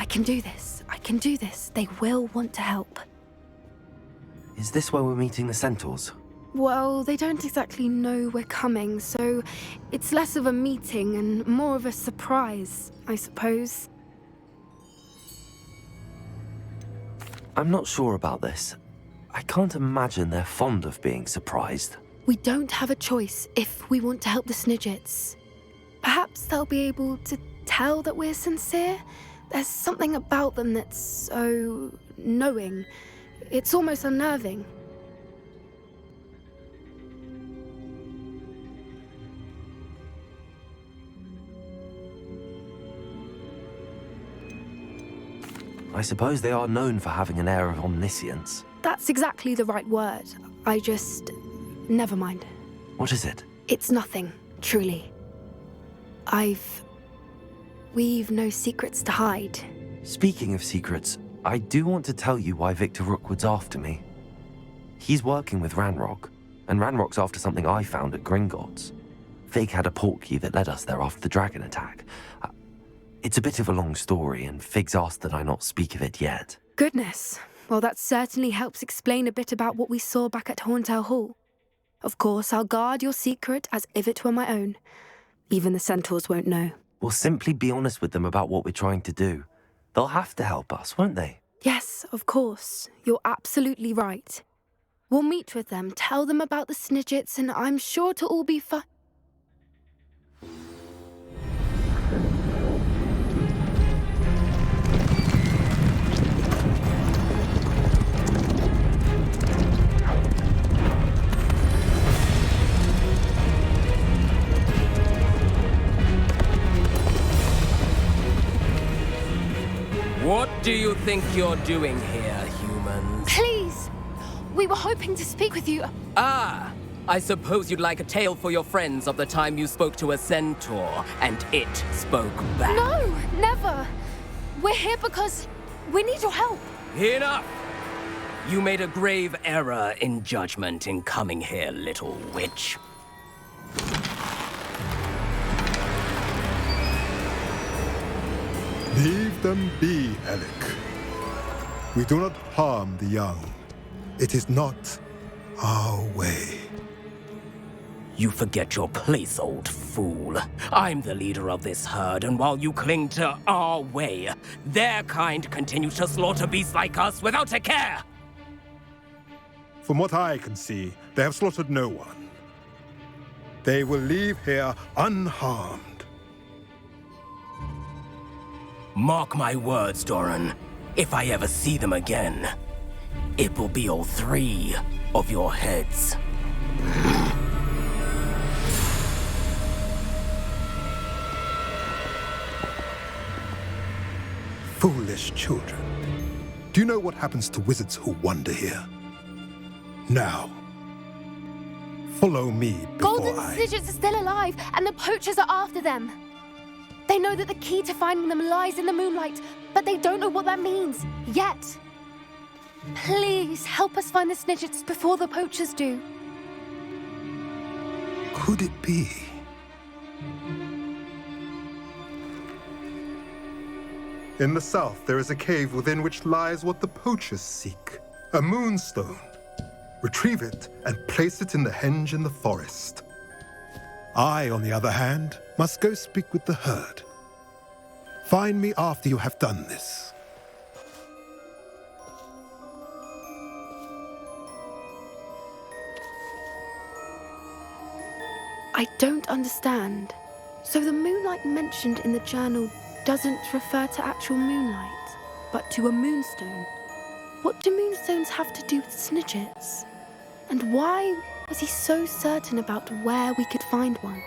can do this. I can do this. They will want to help. Is this where we're meeting the centaurs? Well, they don't exactly know we're coming, so it's less of a meeting and more of a surprise, I suppose. I'm not sure about this. I can't imagine they're fond of being surprised. We don't have a choice if we want to help the Snidgets. Perhaps they'll be able to tell that we're sincere. There's something about them that's so knowing. It's almost unnerving. I suppose they are known for having an air of omniscience. That's exactly the right word. I just... never mind. What is it? It's nothing, truly. We've no secrets to hide. Speaking of secrets, I do want to tell you why Victor Rookwood's after me. He's working with Ranrock, and Ranrock's after something I found at Gringotts. Fig had a portkey that led us there after the dragon attack. It's a bit of a long story, and Fig's asked that I not speak of it yet. Goodness. Well, that certainly helps explain a bit about what we saw back at Horntail Hall. Of course, I'll guard your secret as if it were my own. Even the centaurs won't know. We'll simply be honest with them about what we're trying to do. They'll have to help us, won't they? Yes, of course. You're absolutely right. We'll meet with them, tell them about the Snidgets, and I'm sure it'll all be fine. What do you think you're doing here, humans? Please! We were hoping to speak with you. Ah! I suppose you'd like a tale for your friends of the time you spoke to a centaur, and it spoke back. No, never! We're here because we need your help. Enough! You made a grave error in judgment in coming here, little witch. Leave them be, Alec. We do not harm the young. It is not our way. You forget your place, old fool. I'm the leader of this herd, and while you cling to our way, their kind continue to slaughter beasts like us without a care! From what I can see, they have slaughtered no one. They will leave here unharmed. Mark my words, Doran. If I ever see them again, it will be all 3 of your heads. Foolish children. Do you know what happens to wizards who wander here? Now, follow me before Golden Snidgets are still alive, and the poachers are after them. They know that the key to finding them lies in the moonlight, but they don't know what that means, yet. Please, help us find the Snidgets before the poachers do. Could it be? In the south, there is a cave within which lies what the poachers seek. A moonstone. Retrieve it and place it in the henge in the forest. I, on the other hand, must go speak with the herd. Find me after you have done this. I don't understand. So the moonlight mentioned in the journal doesn't refer to actual moonlight, but to a moonstone. What do moonstones have to do with Snidgets? And why was he so certain about where we could find one?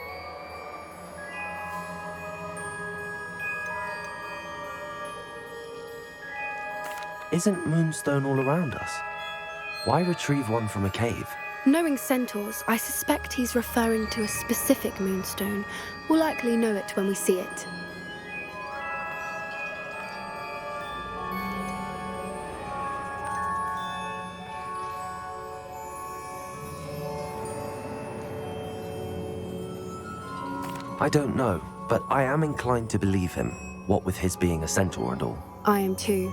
Isn't Moonstone all around us? Why retrieve one from a cave? Knowing centaurs, I suspect he's referring to a specific moonstone. We'll likely know it when we see it. I don't know, but I am inclined to believe him, what with his being a centaur and all. I am too.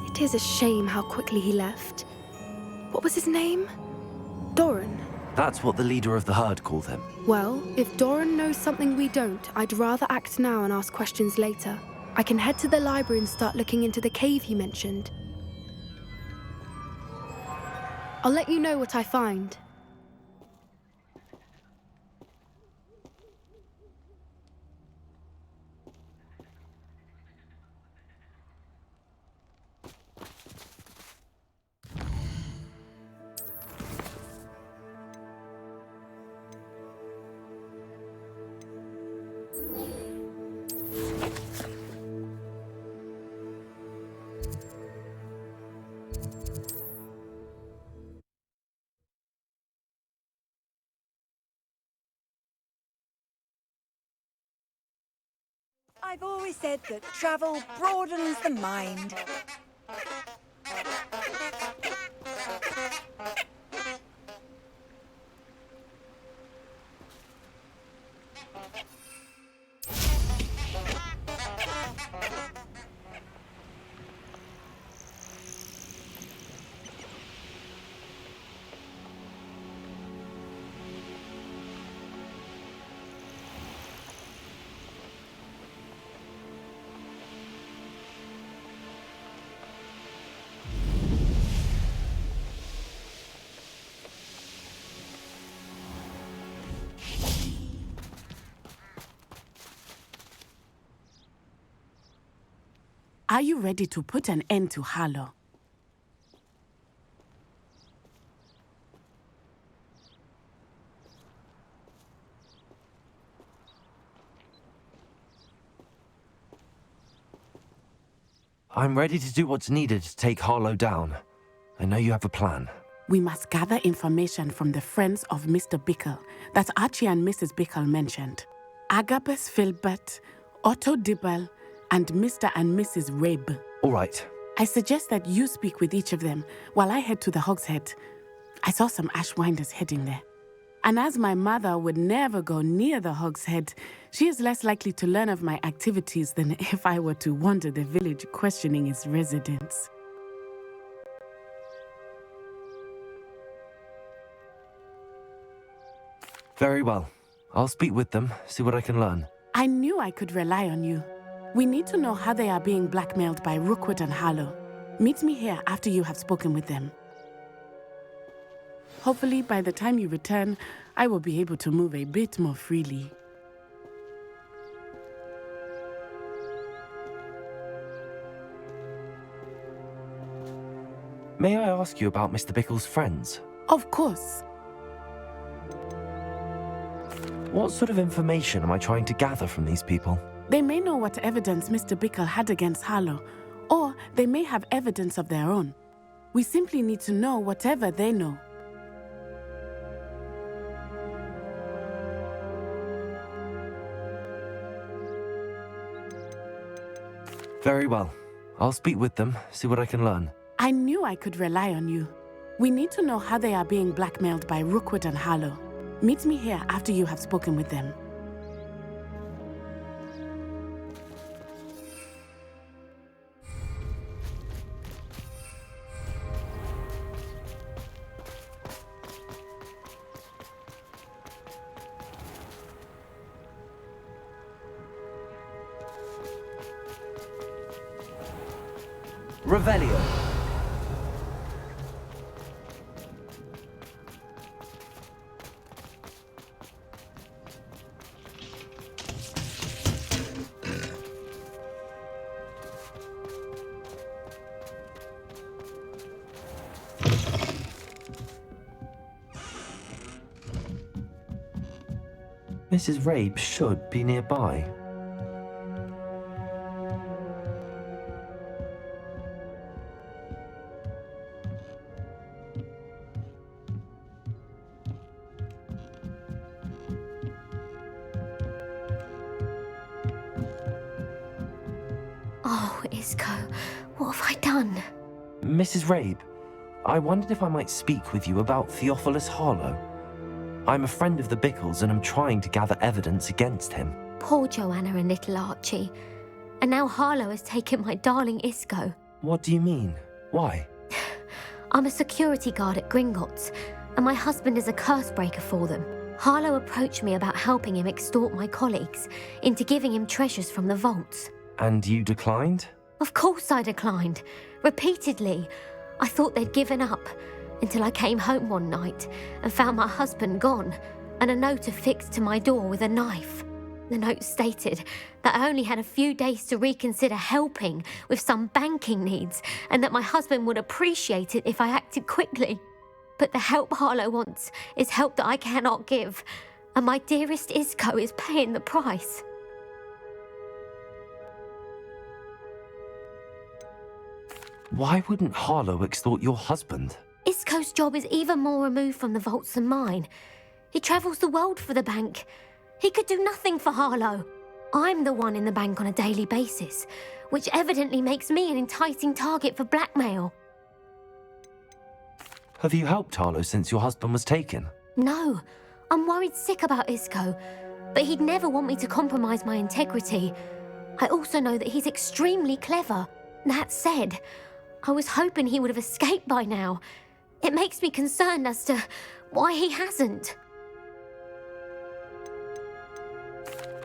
It is a shame how quickly he left. What was his name? Doran. That's what the leader of the herd called him. Well, if Doran knows something we don't, I'd rather act now and ask questions later. I can head to the library and start looking into the cave he mentioned. I'll let you know what I find. I've always said that travel broadens the mind. Are you ready to put an end to Harlow? I'm ready to do what's needed to take Harlow down. I know you have a plan. We must gather information from the friends of Mr. Bickle that Archie and Mrs. Bickle mentioned. Agabus Filbert, Otto Dibble, and Mr. and Mrs. Rabe. All right. I suggest that you speak with each of them while I head to the Hogshead. I saw some Ashwinders heading there. And as my mother would never go near the Hogshead, she is less likely to learn of my activities than if I were to wander the village questioning its residents. Very well. I'll speak with them, see what I can learn. I knew I could rely on you. We need to know how they are being blackmailed by Rookwood and Harlow. Meet me here after you have spoken with them. Hopefully, by the time you return, I will be able to move a bit more freely. May I ask you about Mr. Bickle's friends? Of course. What sort of information am I trying to gather from these people? They may know what evidence Mr. Bickle had against Harlow, or they may have evidence of their own. We simply need to know whatever they know. Very well. I'll speak with them, see what I can learn. I knew I could rely on you. We need to know how they are being blackmailed by Rookwood and Harlow. Meet me here after you have spoken with them. Revelio. Mrs. Rabe should be nearby. Oh, Isco, what have I done? Mrs. Rabe, I wondered if I might speak with you about Theophilus Harlow. I'm a friend of the Bickles and am trying to gather evidence against him. Poor Joanna and little Archie. And now Harlow has taken my darling Isco. What do you mean? Why? I'm a security guard at Gringotts, and my husband is a curse breaker for them. Harlow approached me about helping him extort my colleagues into giving him treasures from the vaults. And you declined? Of course I declined. Repeatedly. I thought they'd given up, until I came home one night and found my husband gone, and a note affixed to my door with a knife. The note stated that I only had a few days to reconsider helping with some banking needs, and that my husband would appreciate it if I acted quickly. But the help Harlow wants is help that I cannot give, and my dearest Isco is paying the price. Why wouldn't Harlow extort your husband? Isco's job is even more removed from the vaults than mine. He travels the world for the bank. He could do nothing for Harlow. I'm the one in the bank on a daily basis, which evidently makes me an enticing target for blackmail. Have you helped Harlow since your husband was taken? No, I'm worried sick about Isco, but he'd never want me to compromise my integrity. I also know that he's extremely clever. That said, I was hoping he would have escaped by now. It makes me concerned as to why he hasn't.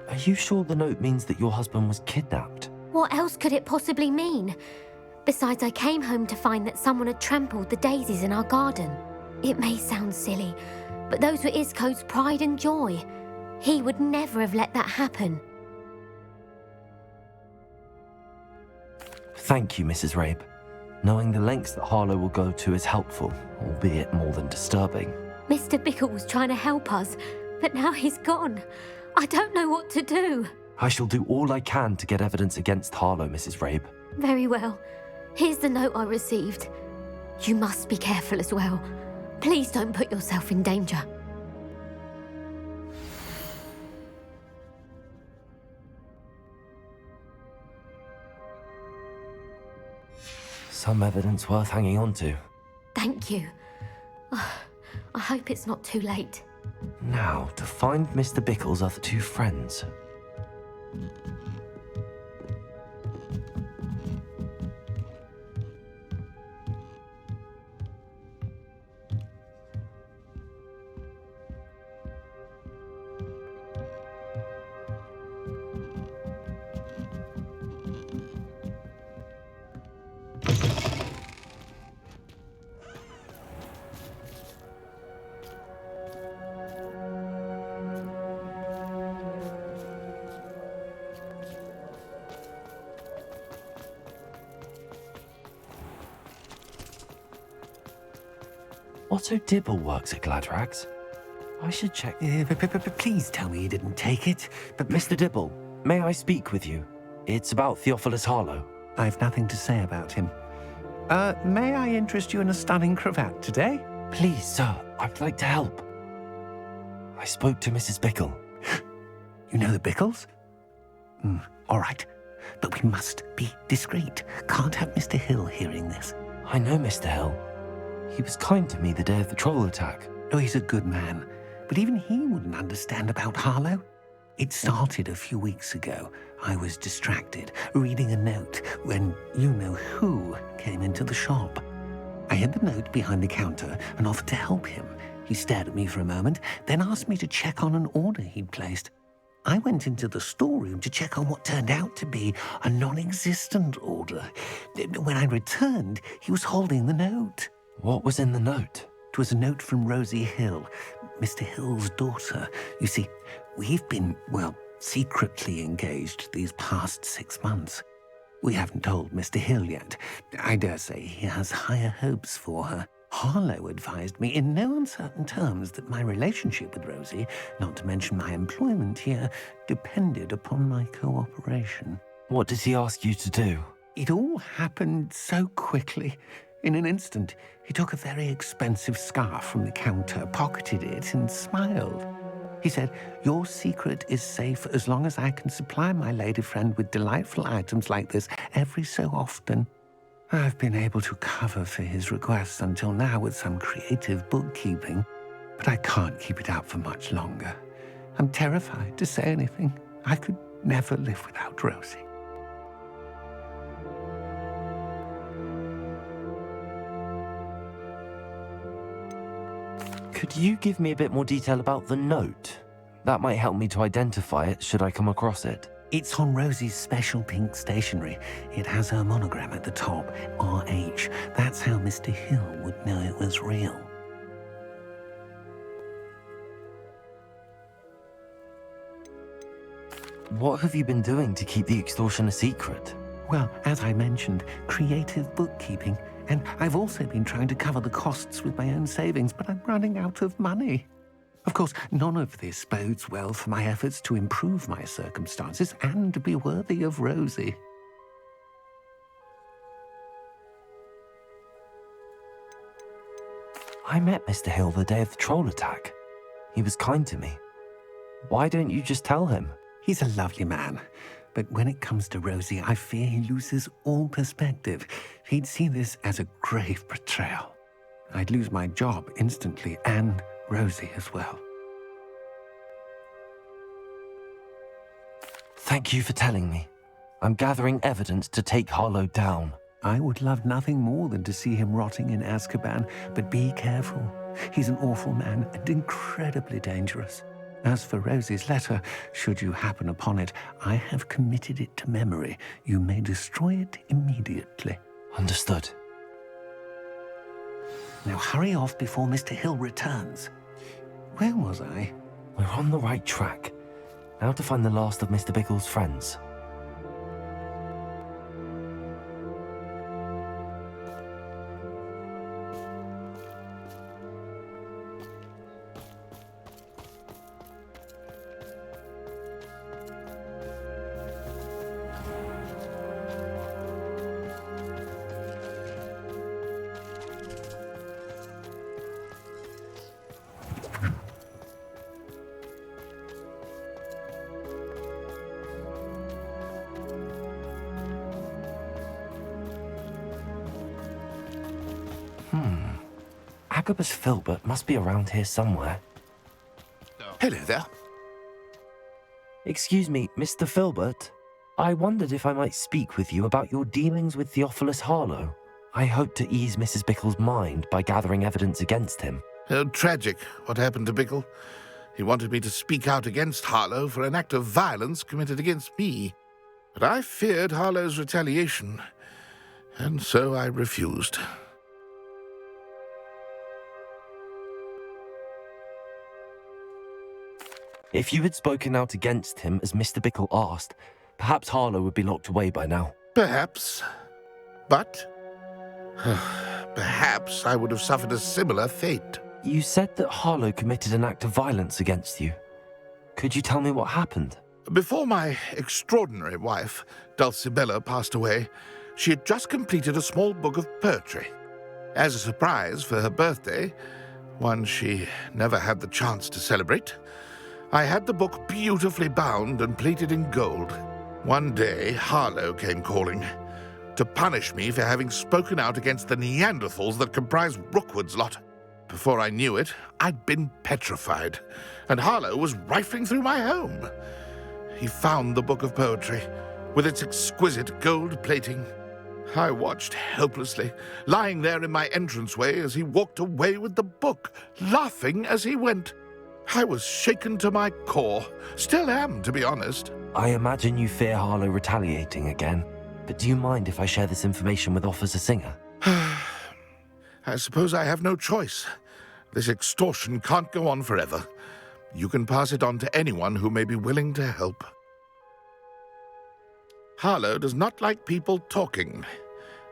Are you sure the note means that your husband was kidnapped? What else could it possibly mean? Besides, I came home to find that someone had trampled the daisies in our garden. It may sound silly, but those were Isco's pride and joy. He would never have let that happen. Thank you, Mrs. Rabe. Knowing the lengths that Harlow will go to is helpful, albeit more than disturbing. Mr. Bickle was trying to help us, but now he's gone. I don't know what to do. I shall do all I can to get evidence against Harlow, Mrs. Rabe. Very well. Here's the note I received. You must be careful as well. Please don't put yourself in danger. Some evidence worth hanging on to. Thank you. I hope it's not too late. Now, to find Mr. Bickle's other two friends. Otto Dibble works at Gladrags. I should check. Please tell me you didn't take it. But Mr. Dibble, may I speak with you? It's about Theophilus Harlow. I've nothing to say about him. May I interest you in a stunning cravat today? Please, sir, I'd like to help. I spoke to Mrs. Bickle. You know the Bickles? All right. But we must be discreet. Can't have Mr. Hill hearing this. I know Mr. Hill. He was kind to me the day of the troll attack. Oh, he's a good man. But even he wouldn't understand about Harlow. It started a few weeks ago. I was distracted, reading a note, when you-know-who came into the shop. I hid the note behind the counter and offered to help him. He stared at me for a moment, then asked me to check on an order he'd placed. I went into the storeroom to check on what turned out to be a non-existent order. When I returned, he was holding the note. What was in the note? It was a note from Rosie Hill, Mr. Hill's daughter. You see, we've been, secretly engaged these past 6 months. We haven't told Mr. Hill yet. I dare say he has higher hopes for her. Harlow advised me in no uncertain terms that my relationship with Rosie, not to mention my employment here, depended upon my cooperation. What did he ask you to do? It all happened so quickly. In an instant, he took a very expensive scarf from the counter, pocketed it, and smiled. He said, "Your secret is safe as long as I can supply my lady friend with delightful items like this every so often." I've been able to cover for his requests until now with some creative bookkeeping, but I can't keep it up for much longer. I'm terrified to say anything. I could never live without Rosie. Could you give me a bit more detail about the note? That might help me to identify it should I come across it. It's on Rosie's special pink stationery. It has her monogram at the top, RH. That's how Mr. Hill would know it was real. What have you been doing to keep the extortion a secret? Well, as I mentioned, creative bookkeeping. And I've also been trying to cover the costs with my own savings, but I'm running out of money. Of course, none of this bodes well for my efforts to improve my circumstances and be worthy of Rosie. I met Mr. Hill the day of the troll attack. He was kind to me. Why don't you just tell him? He's a lovely man, but when it comes to Rosie, I fear he loses all perspective. He'd see this as a grave betrayal. I'd lose my job instantly, and Rosie as well. Thank you for telling me. I'm gathering evidence to take Harlow down. I would love nothing more than to see him rotting in Azkaban, but be careful. He's an awful man and incredibly dangerous. As for Rosie's letter, should you happen upon it, I have committed it to memory. You may destroy it immediately. Understood. Now hurry off before Mr. Hill returns. Where was I? We're on the right track. Now to find the last of Mr. Bickle's friends. Agabus Filbert must be around here somewhere. Hello there. Excuse me, Mr. Filbert. I wondered if I might speak with you about your dealings with Theophilus Harlow. I hope to ease Mrs. Bickle's mind by gathering evidence against him. Tragic, what happened to Bickle. He wanted me to speak out against Harlow for an act of violence committed against me. But I feared Harlow's retaliation, and so I refused. If you had spoken out against him as Mr. Bickle asked, perhaps Harlow would be locked away by now. Perhaps. But perhaps I would have suffered a similar fate. You said that Harlow committed an act of violence against you. Could you tell me what happened? Before my extraordinary wife, Dulcibella, passed away, she had just completed a small book of poetry. As a surprise for her birthday, one she never had the chance to celebrate, I had the book beautifully bound and plated in gold. One day, Harlow came calling to punish me for having spoken out against the Neanderthals that comprise Rookwood's lot. Before I knew it, I'd been petrified, and Harlow was rifling through my home. He found the book of poetry, with its exquisite gold plating. I watched helplessly, lying there in my entranceway as he walked away with the book, laughing as he went. I was shaken to my core. Still am, to be honest. I imagine you fear Harlow retaliating again, but do you mind if I share this information with Officer Singer? I suppose I have no choice. This extortion can't go on forever. You can pass it on to anyone who may be willing to help. Harlow does not like people talking,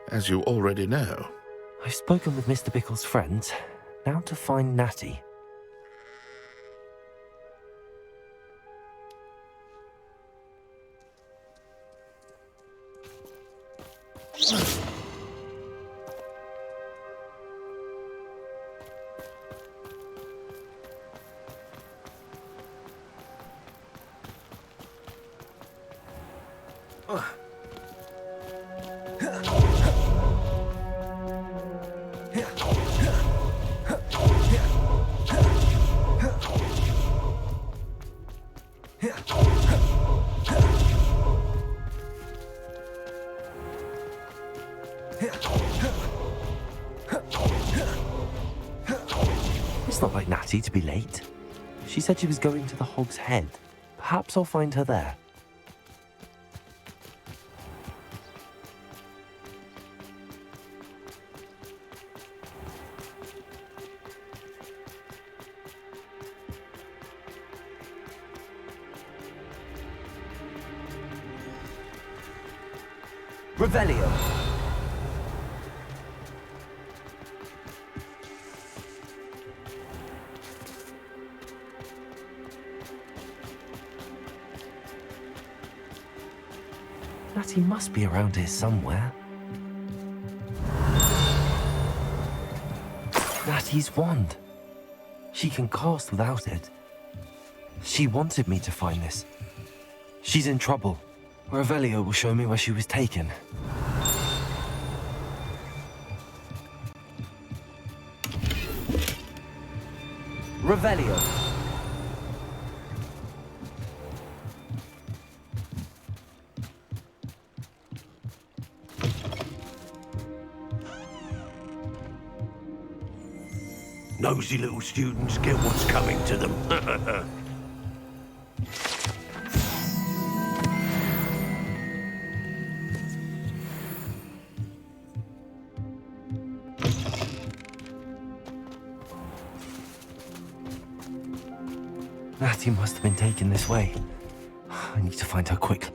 as you already know. I've spoken with Mr. Bickle's friends. Now to find Natty. It's not like Natty to be late. She said she was going to the Hog's Head. Perhaps I'll find her there. Revelio. Natty must be around here somewhere. Natty's wand. She can cast without it. She wanted me to find this. She's in trouble. Revelio will show me where she was taken. Revelio. Nosy little students get what's coming to them. Natty must have been taken this way. I need to find her quickly.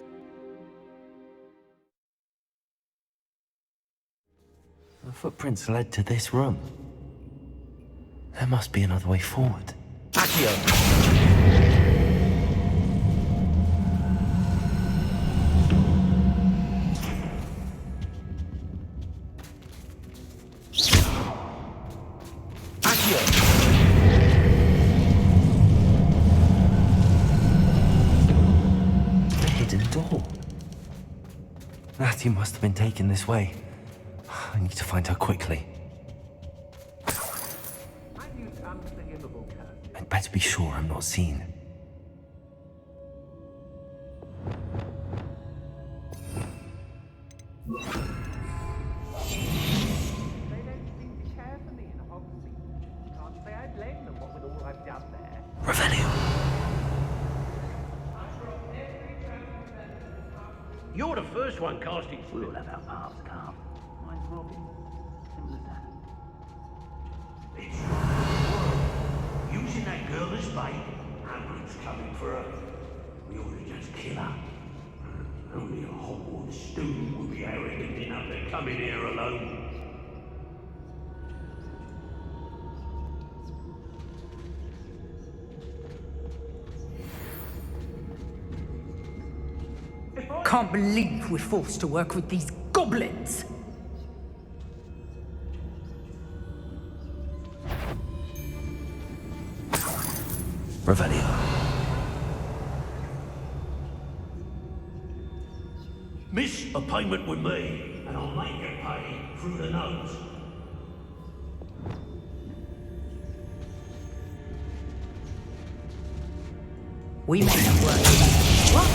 The footprints led to this room. There must be another way forward. Accio! The hidden door. Natty must have been taken this way. I need to find her quickly. I'd better be sure I'm not seen. Revelio. You're the first one casting. We'll have our paths carved. Mine's Robin. Simple as that. It's using that girl as bait. Ambulance coming for her. We ought to just kill her. Only a Hogwarts student would be arrogant enough to come in here alone. Can't believe we're forced to work with these goblins. Revelio. Miss a payment with me, and I'll make you pay through the nose. We may have worked. What?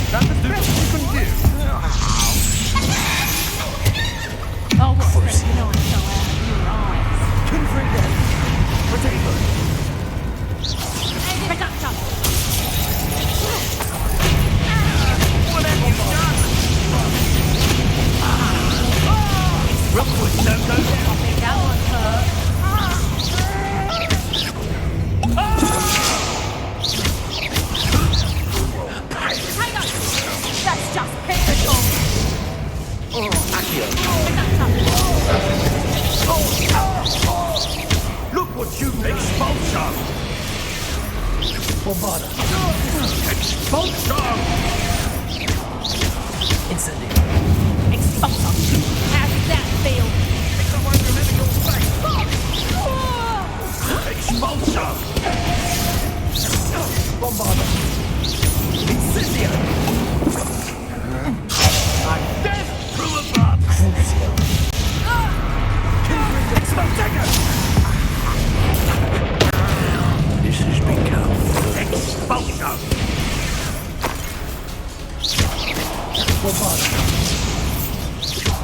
That's the best you can do. Oh, what's this? You know I'm so out of your eyes. Confringo. Potato. Reduction! What have you done? Rookwood, no go down. I think that one hurt.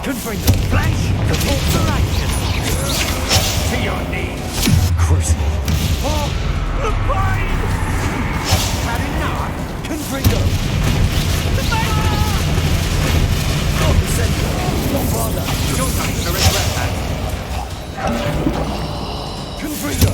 Confringo, flash, operation. To your knees. Crucible. Oh, the pain! Had enough? Confringo. God, the center. Your father. You're not going to regret that. Confringo.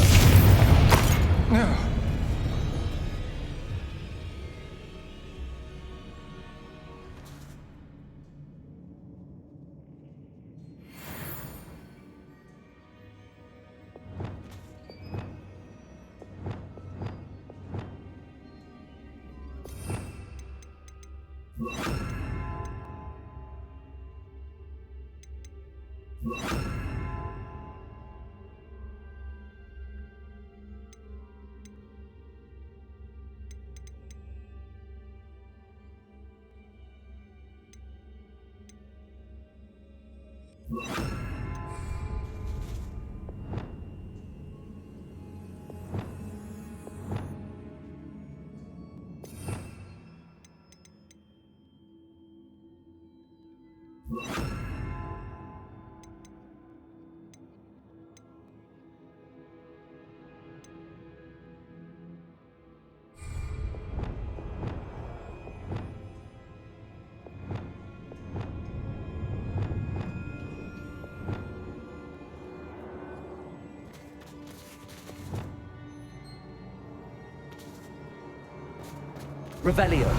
Revelio.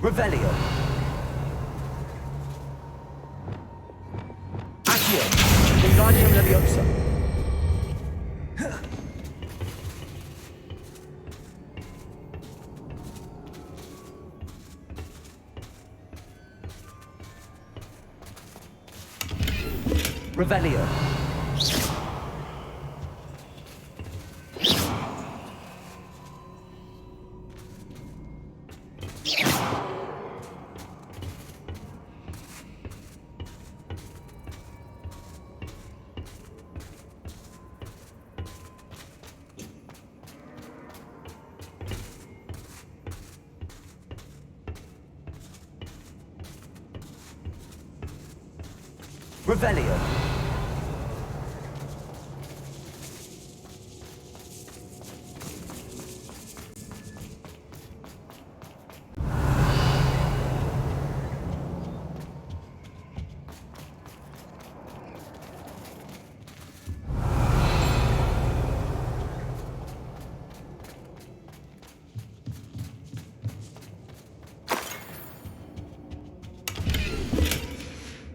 Revelio. Accio. Wingardium Leviosa. Revelio. Revelio.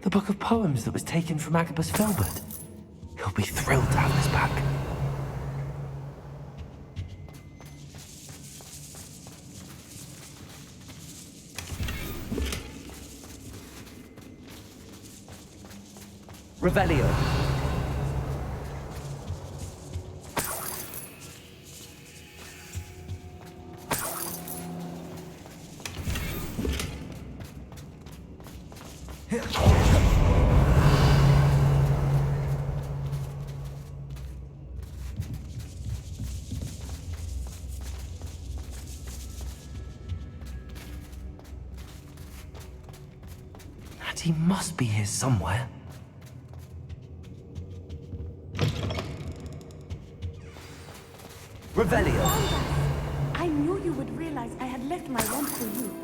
The book of poems that was taken from Agabus Filbert. He'll be thrilled to have this back. Revelio. And he must be here somewhere. Revelio. I knew you would realize I had left my wand for you.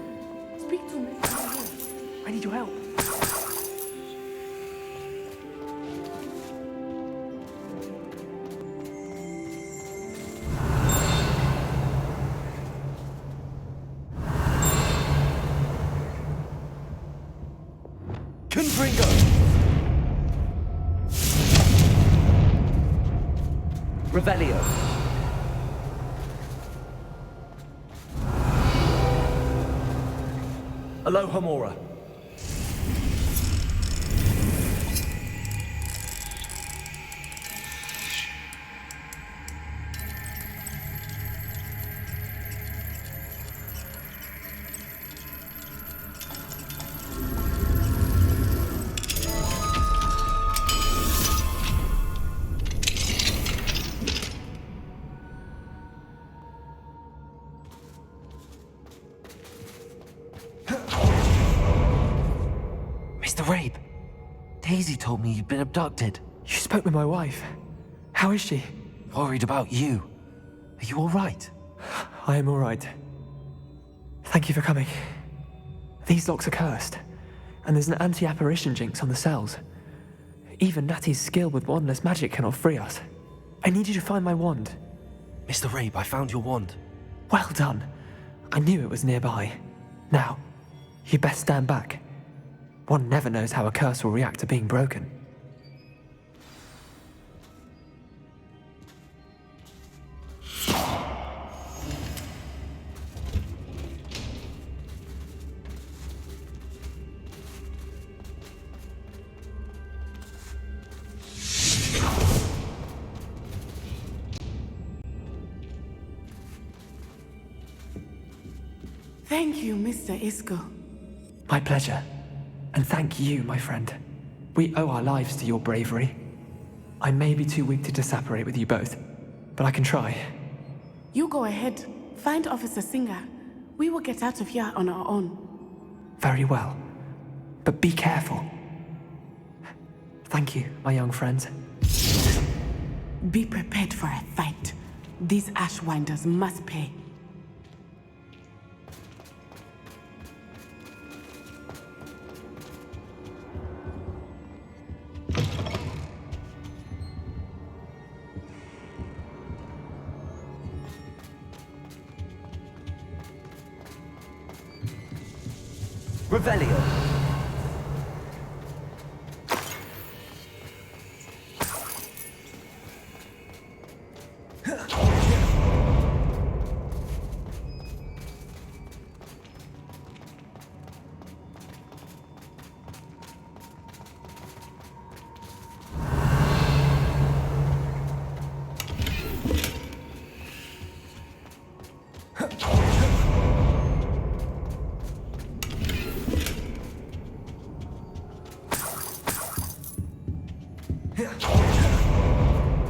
Speak to me. I need your help. Confringo. Revelio. Alohomora. Daisy told me you'd been abducted. You spoke with my wife. How is she? Worried about you. Are you all right? I am all right. Thank you for coming. These locks are cursed, and there's an anti-apparition jinx on the cells. Even Natty's skill with wandless magic cannot free us. I need you to find my wand. Mr. Rabe, I found your wand. Well done. I knew it was nearby. Now, you best stand back. One never knows how a curse will react to being broken. Thank you, Mr. Isco. My pleasure. And thank you, my friend. We owe our lives to your bravery. I may be too weak to disapparate with you both, but I can try. You go ahead. Find Officer Singer. We will get out of here on our own. Very well. But be careful. Thank you, my young friends. Be prepared for a fight. These Ashwinders must pay. Revelio.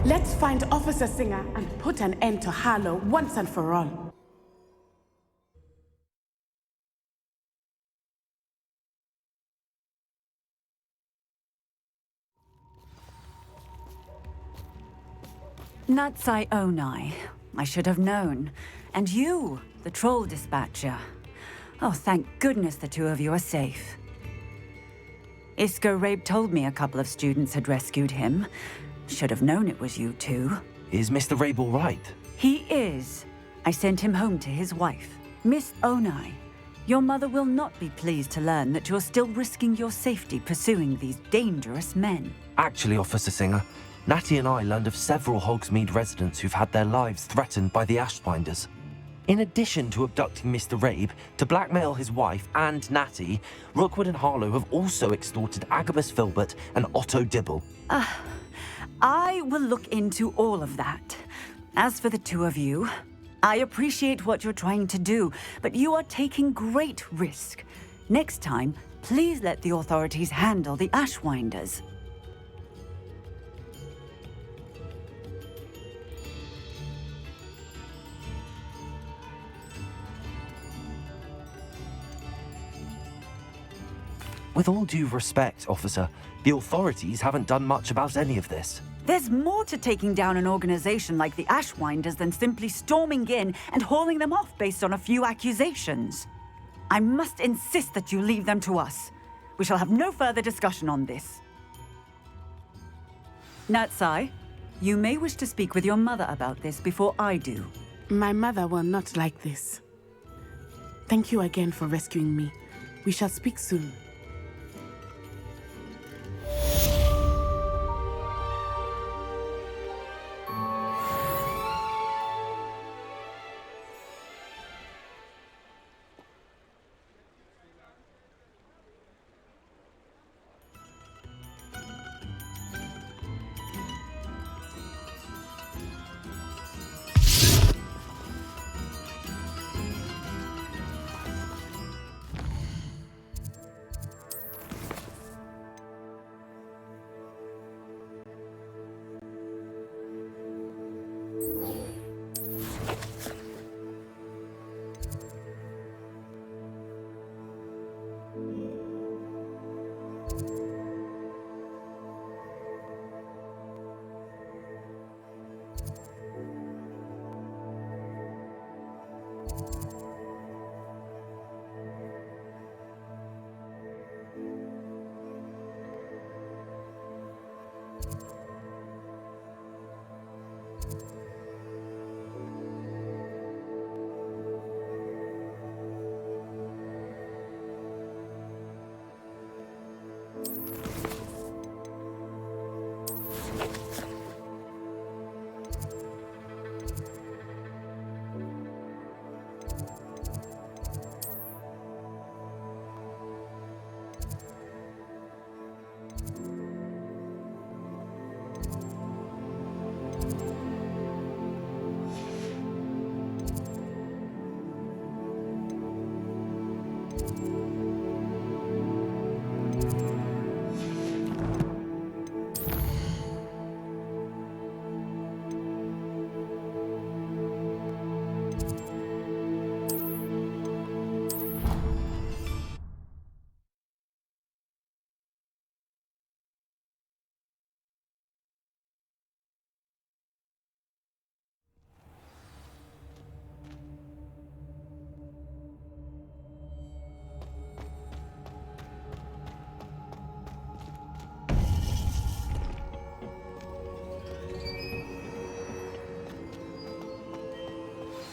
Let's find Officer Singer and put an end to Harlow once and for all. Natsai Onai. I should have known. And you, the troll dispatcher. Oh, thank goodness the two of you are safe. Isco Rabe told me a couple of students had rescued him. Should have known it was you two. Is Mr. Rabe all right? He is. I sent him home to his wife. Miss Onai, your mother will not be pleased to learn that you're still risking your safety pursuing these dangerous men. Actually, Officer Singer, Natty and I learned of several Hogsmeade residents who've had their lives threatened by the Ashbinders. In addition to abducting Mr. Rabe to blackmail his wife and Natty, Rookwood and Harlow have also extorted Agabus Filbert and Otto Dibble. I will look into all of that. As for the two of you, I appreciate what you're trying to do, but you are taking great risk. Next time, please let the authorities handle the Ashwinders. With all due respect, officer, the authorities haven't done much about any of this. There's more to taking down an organization like the Ashwinders than simply storming in and hauling them off based on a few accusations. I must insist that you leave them to us. We shall have no further discussion on this. Natsai, you may wish to speak with your mother about this before I do. My mother will not like this. Thank you again for rescuing me. We shall speak soon.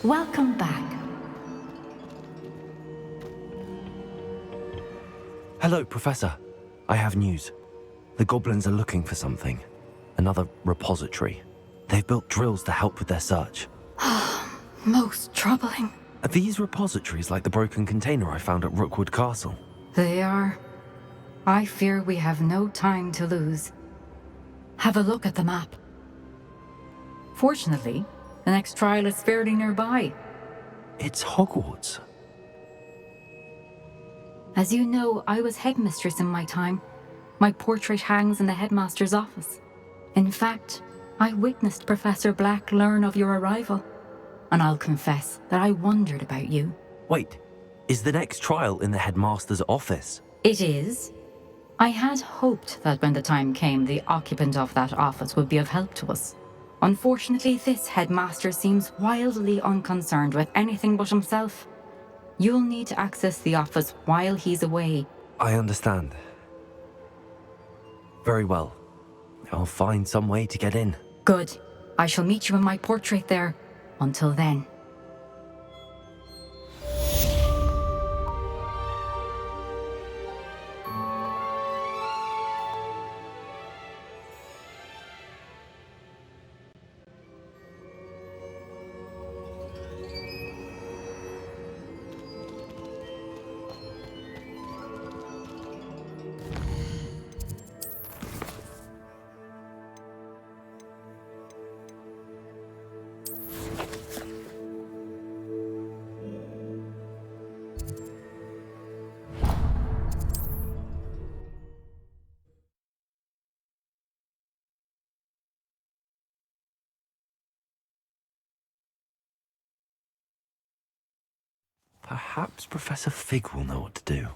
Welcome back. Hello, Professor. I have news. The goblins are looking for something. Another repository. They've built drills to help with their search. Most troubling. Are these repositories like the broken container I found at Rookwood Castle? They are. I fear we have no time to lose. Have a look at the map. Fortunately, the next trial is fairly nearby. It's Hogwarts. As you know, I was headmistress in my time. My portrait hangs in the headmaster's office. In fact, I witnessed Professor Black learn of your arrival. And I'll confess that I wondered about you. Wait, is the next trial in the headmaster's office? It is. I had hoped that when the time came, the occupant of that office would be of help to us. Unfortunately, this headmaster seems wildly unconcerned with anything but himself. You'll need to access the office while he's away. I understand. Very well. I'll find some way to get in. Good. I shall meet you in my portrait there. Until then. Perhaps Professor Fig will know what to do.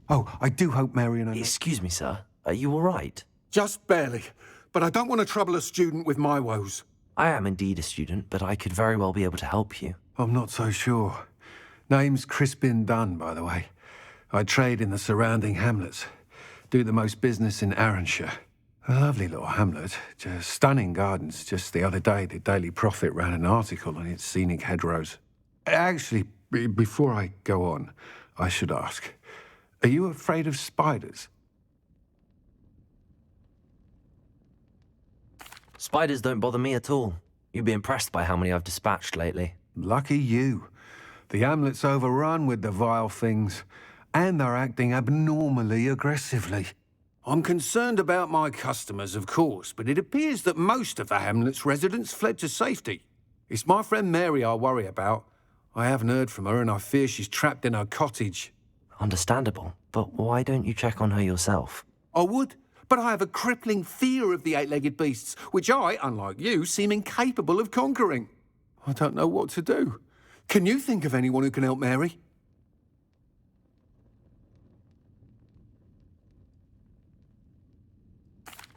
Oh, I do hope Marion and... Excuse me, sir. Are you all right? Just barely. But I don't want to trouble a student with my woes. I am indeed a student, but I could very well be able to help you. I'm not so sure. Name's Crispin Dunn, by the way. I trade in the surrounding hamlets. Do the most business in Arranshire. A lovely little hamlet. Just stunning gardens. Just the other day, the Daily Prophet ran an article on its scenic hedgerows. Actually, before I go on, I should ask, are you afraid of spiders? Spiders don't bother me at all. You'd be impressed by how many I've dispatched lately. Lucky you. The hamlet's overrun with the vile things, and they're acting abnormally aggressively. I'm concerned about my customers, of course, but it appears that most of the hamlet's residents fled to safety. It's my friend Mary I worry about. I haven't heard from her, and I fear she's trapped in her cottage. Understandable, but why don't you check on her yourself? I would, but I have a crippling fear of the eight-legged beasts, which I, unlike you, seem incapable of conquering. I don't know what to do. Can you think of anyone who can help Mary?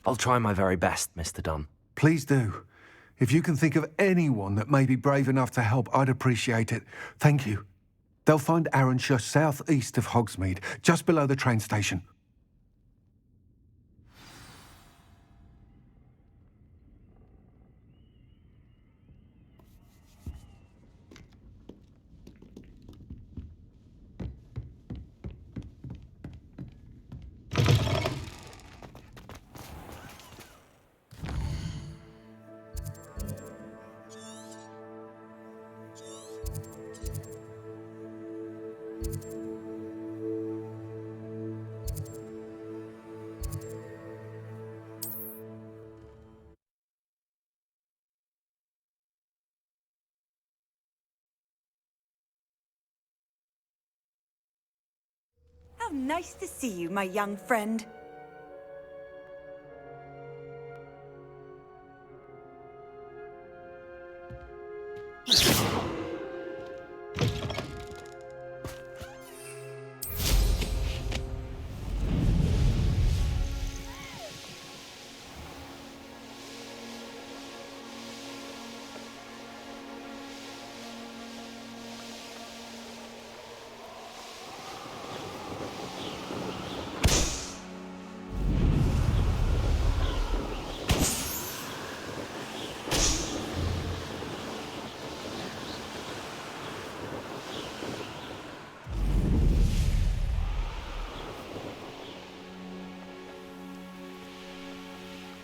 I'll try my very best, Mr. Dunn. Please do. If you can think of anyone that may be brave enough to help, I'd appreciate it. Thank you. They'll find Arranshire south-east of Hogsmeade, just below the train station. How nice to see you, my young friend.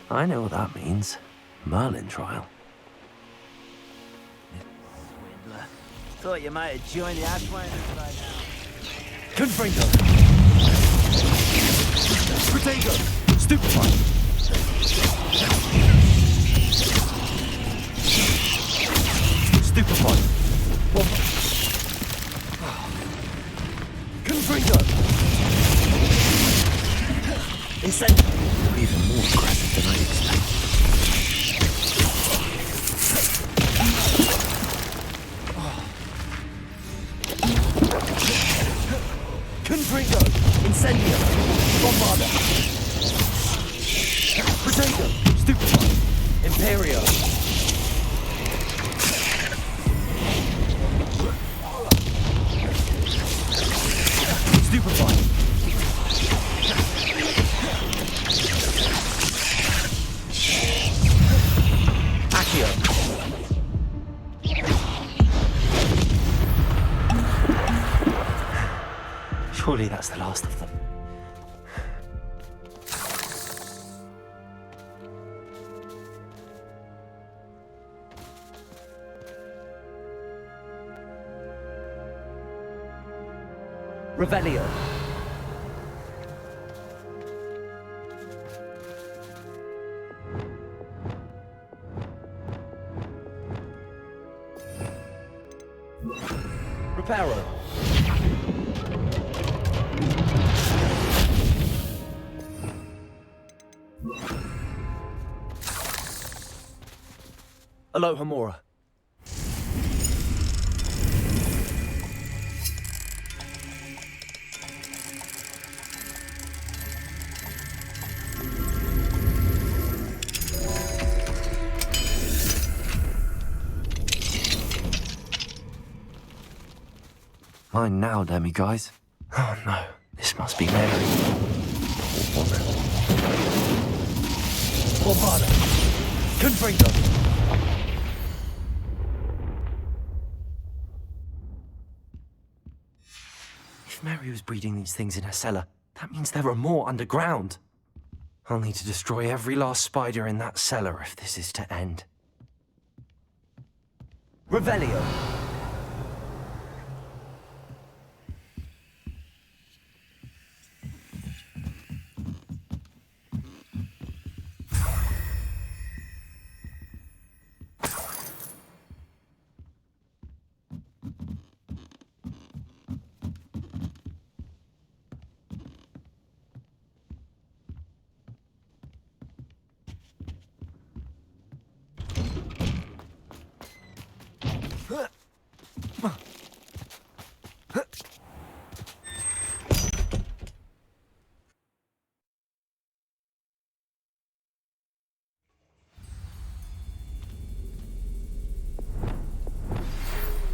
I know what that means. Merlin trial. Swindler. Thought you might have joined the Ashwinders by now. Confringo! Protego! Stupefy! Stupefy! Confringo! Incendio! Even more aggressive than I'd expected. Confringo! Incendio! Bombarda! Protego! Stupefy! Imperio! Stupefy! Accio! Surely that's the last of them. Revelio. Reparo. Alohomora. Mine now, demi-guys. Oh no, this must be Mary. Poor woman. Bombarda! Confringo! If Mary was breeding these things in her cellar, that means there are more underground. I'll need to destroy every last spider in that cellar if this is to end. Revelio!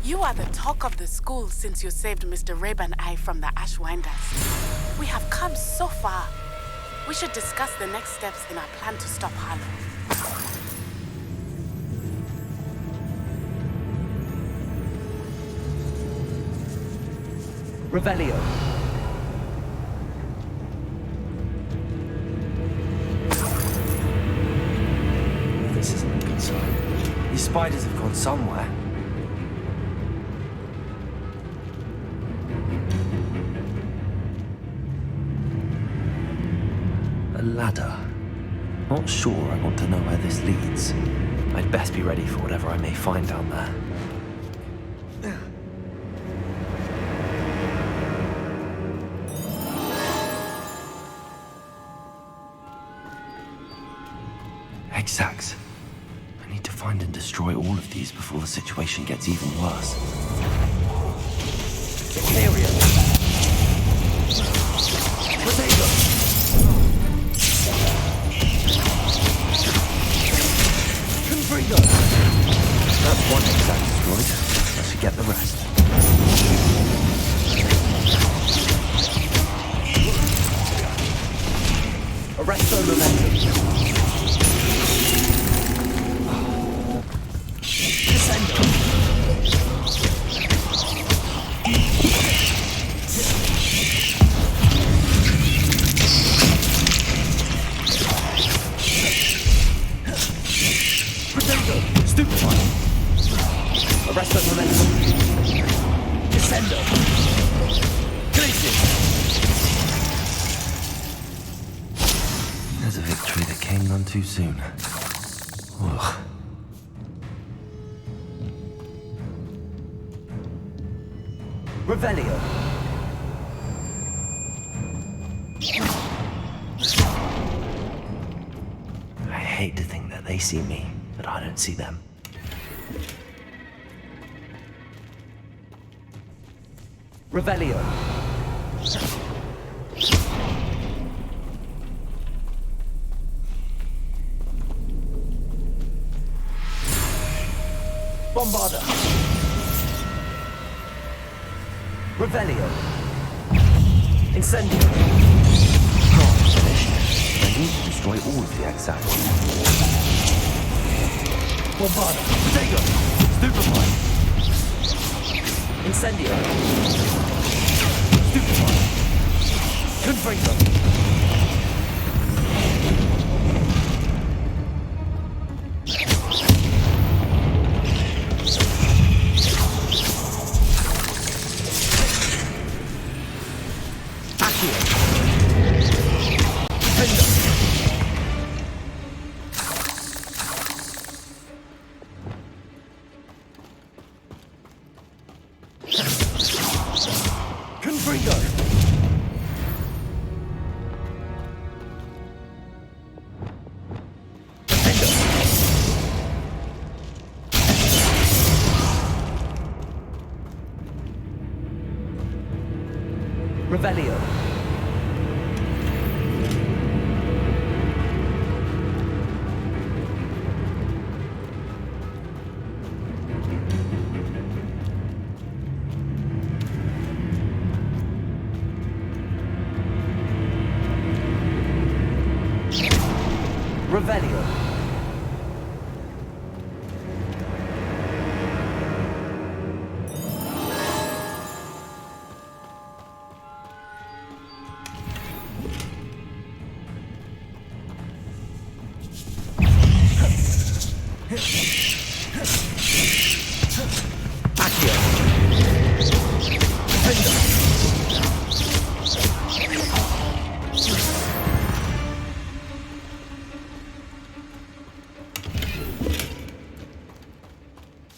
You are the talk of the school since you saved Mr. Rabe and I from the Ashwinders. We have come so far. We should discuss the next steps in our plan to stop Harlow. Revelio. This isn't a good sign. These spiders have gone somewhere. A ladder. Not sure I want to know where this leads. I'd best be ready for whatever I may find down there. Exacts. I need to find and destroy all of these before the situation gets even worse. Imperium. Potato. Confringo. That's one exact destroyed. I should get the rest. Arresto momentum. Descendo. Protego. Stupefy. Arresto momentum. Descendo. Glacius. There's a victory that came none too soon. Ugh. Revelio. I hate to think that they see me, but I don't see them. Revelio. Bombarda. Revelio. Incendio. Not finished. I need to destroy all of the exacts. Bombarda. Protego. Stupefy. Incendio. Stupefy. Confringo. Revelio. Revelio.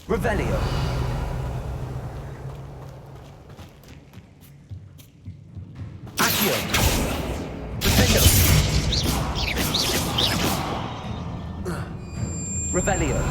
Revelio. Accio. Defendo. Revelio.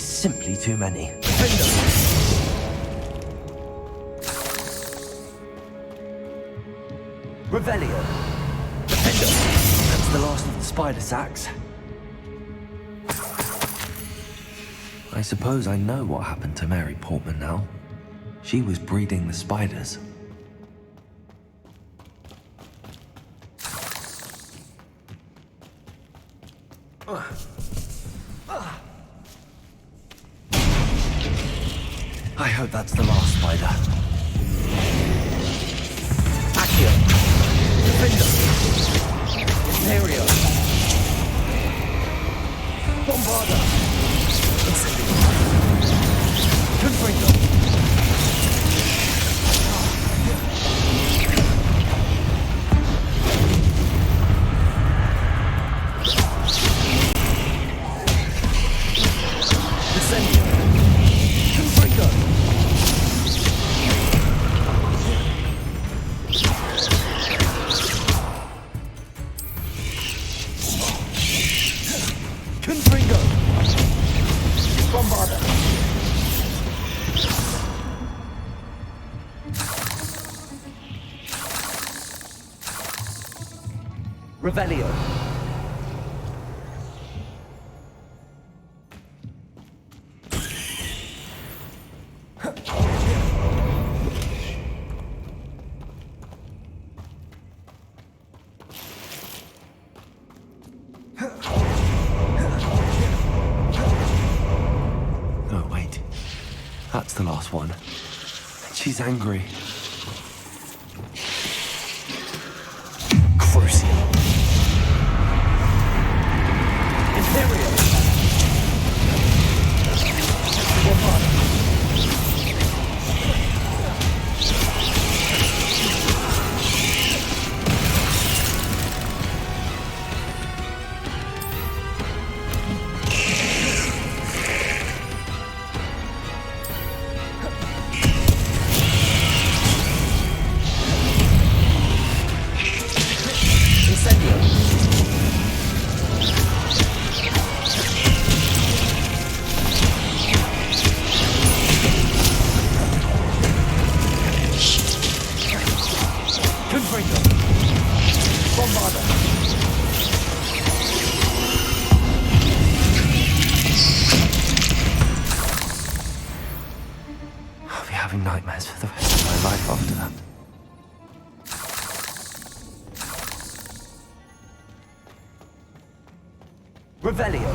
Simply too many. Revelio. That's the last of the spider sacks. I suppose I know what happened to Mary Portman now. She was breeding the spiders. I hope that's the last spider. Accio. Confringo! Imperio! Bombarda! Confringo! Incendio! Confringo! Confringo! Bombarda! Revelio! Oh, wait. That's the last one. She's angry. Crucio! Imperio! Bombarda! Incendio! Confringo! Bombarda! I'll be having nightmares for the rest of my life after that. Revelio!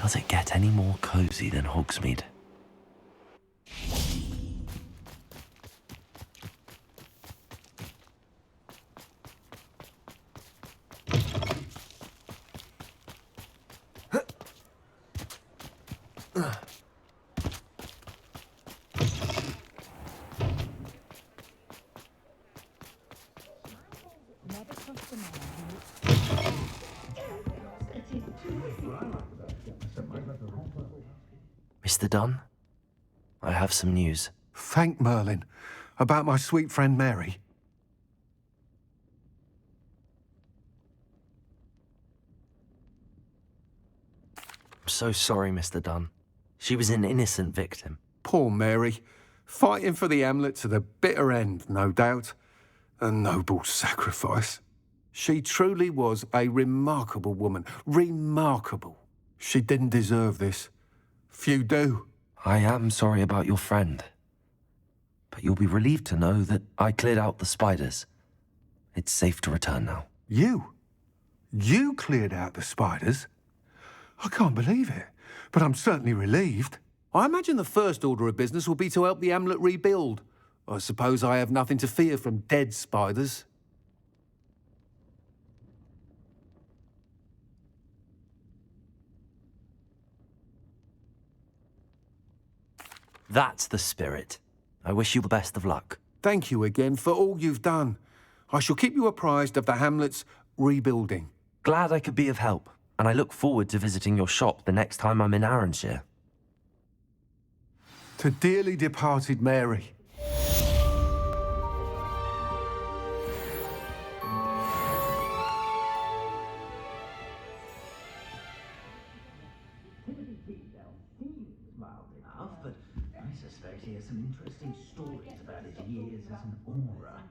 Does it get any more cozy than Hogsmeade? Mr. Dunn, I have some news. Thank Merlin. About my sweet friend Mary. so sorry, Mr. Dunn. She was an innocent victim. Poor Mary. Fighting for the Hamlet to the bitter end, no doubt. A noble sacrifice. She truly was a remarkable woman. Remarkable. She didn't deserve this. Few do. I am sorry about your friend. But you'll be relieved to know that I cleared out the spiders. It's safe to return now. You? You cleared out the spiders? I can't believe it, but I'm certainly relieved. I imagine the first order of business will be to help the Hamlet rebuild. I suppose I have nothing to fear from dead spiders. That's the spirit. I wish you the best of luck. Thank you again for all you've done. I shall keep you apprised of the Hamlet's rebuilding. Glad I could be of help, and I look forward to visiting your shop the next time I'm in Arranshire. To dearly departed Mary. But I suspect he has some interesting stories about his years as an aura.